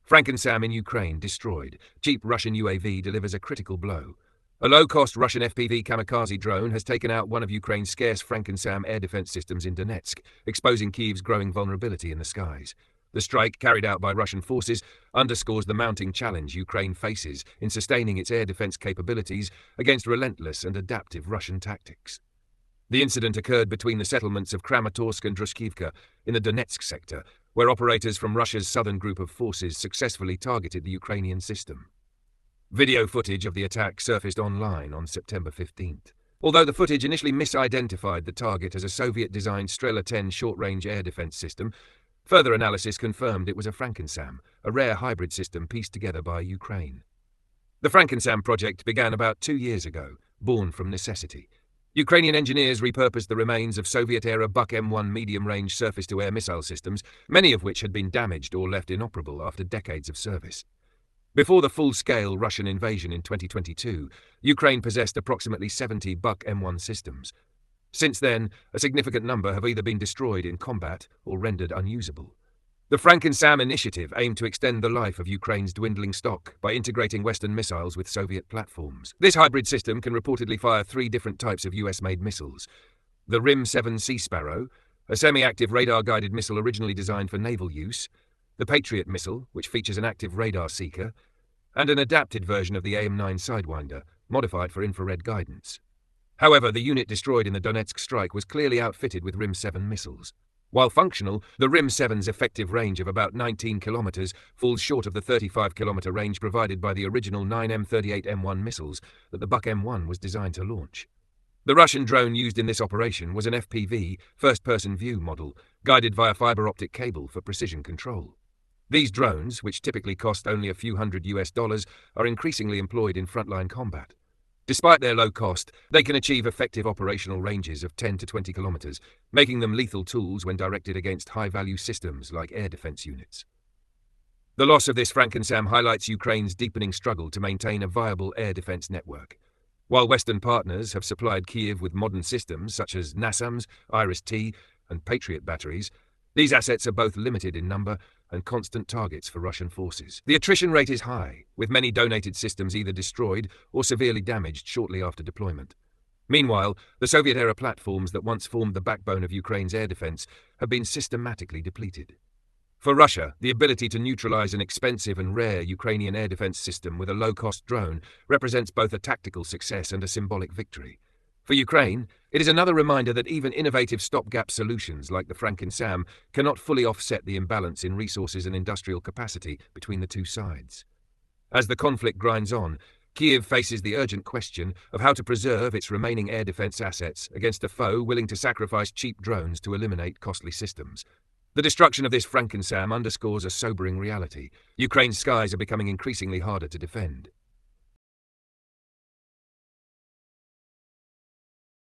FrankenSAM in Ukraine destroyed. Cheap Russian UAV delivers a critical blow. A low-cost Russian FPV kamikaze drone has taken out one of Ukraine's scarce FrankenSAM air defense systems in Donetsk, exposing Kyiv's growing vulnerability in the skies. The strike, carried out by Russian forces, underscores the mounting challenge Ukraine faces in sustaining its air defense capabilities against relentless and adaptive Russian tactics. The incident occurred between the settlements of Kramatorsk and Druzhkivka in the Donetsk sector, where operators from Russia's southern group of forces successfully targeted the Ukrainian system. Video footage of the attack surfaced online on September 15th. Although the footage initially misidentified the target as a Soviet-designed Strela-10 short-range air defense system, further analysis confirmed it was a FrankenSAM, a rare hybrid system pieced together by Ukraine. The FrankenSAM project began about 2 years ago, born from necessity. Ukrainian engineers repurposed the remains of Soviet-era Buk M1 medium-range surface-to-air missile systems, many of which had been damaged or left inoperable after decades of service. Before the full-scale Russian invasion in 2022, Ukraine possessed approximately 70 Buk M1 systems. Since then, a significant number have either been destroyed in combat or rendered unusable. The FrankenSAM initiative aimed to extend the life of Ukraine's dwindling stock by integrating Western missiles with Soviet platforms. This hybrid system can reportedly fire 3 different types of US-made missiles. The RIM-7 Sea Sparrow, a semi-active radar-guided missile originally designed for naval use, the Patriot missile, which features an active radar seeker, and an adapted version of the AM-9 Sidewinder, modified for infrared guidance. However, the unit destroyed in the Donetsk strike was clearly outfitted with RIM-7 missiles. While functional, the RIM-7's effective range of about 19 kilometers falls short of the 35-kilometer range provided by the original 9M38M1 missiles that the Buk M1 was designed to launch. The Russian drone used in this operation was an FPV, first-person view model, guided via fiber optic cable for precision control. These drones, which typically cost only a few hundred US, are increasingly employed in frontline combat. Despite their low cost, they can achieve effective operational ranges of 10 to 20 kilometers, making them lethal tools when directed against high-value systems like air defense units. The loss of this FrankenSAM highlights Ukraine's deepening struggle to maintain a viable air defense network. While Western partners have supplied Kyiv with modern systems such as NASAMS, Iris-T, and Patriot batteries, these assets are both limited in number and constant targets for Russian forces. The attrition rate is high, with many donated systems either destroyed or severely damaged shortly after deployment. Meanwhile, the Soviet-era platforms that once formed the backbone of Ukraine's air defense have been systematically depleted. For Russia, the ability to neutralize an expensive and rare Ukrainian air defense system with a low-cost drone represents both a tactical success and a symbolic victory. For Ukraine, it is another reminder that even innovative stopgap solutions like the FrankenSAM cannot fully offset the imbalance in resources and industrial capacity between the two sides. As the conflict grinds on, Kyiv faces the urgent question of how to preserve its remaining air defense assets against a foe willing to sacrifice cheap drones to eliminate costly systems. The destruction of this FrankenSAM underscores a sobering reality. Ukraine's skies are becoming increasingly harder to defend.